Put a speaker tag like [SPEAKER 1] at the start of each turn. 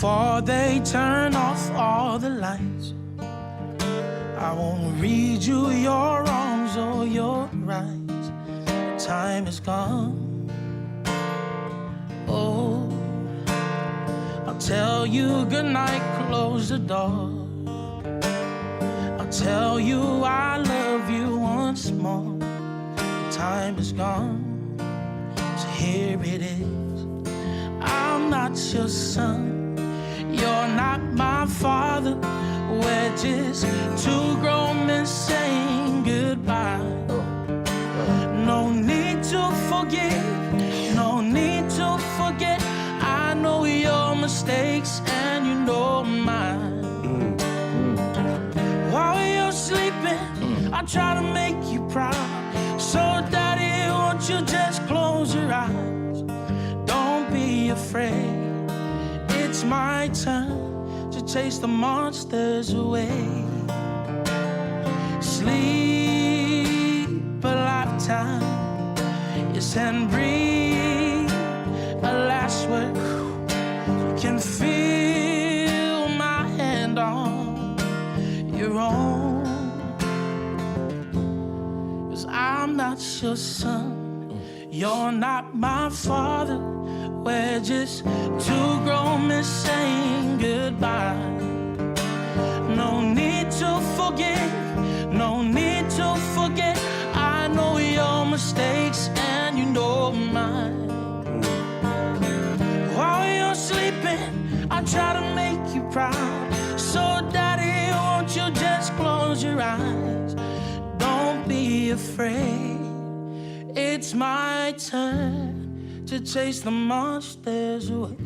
[SPEAKER 1] before they turn off all the lights. I won't read you your wrongs or your rights. Time is gone. Oh, I'll tell you goodnight, close the door. I'll tell you I love you once more. Time is gone, so here it is. I'm not your son, you're not my father. We're just two grown men saying goodbye. No need to forgive, no need to forget. I know your mistakes and you know mine. While you're sleeping, I try to make you proud. So daddy, won't you just close your eyes? Don't be afraid, it's my turn to chase the monsters away. Sleep a lifetime, yes, and breathe a last word. You can feel my hand on your own. 'Cause I'm not your son, you're not my father. We're just two grown men saying goodbye. No need to forgive, no need to forget. I know your mistakes and you know mine. While you're sleeping, I try to make you proud. So daddy, won't you just close your eyes? Don't be afraid, it's my turn to chase the monsters away.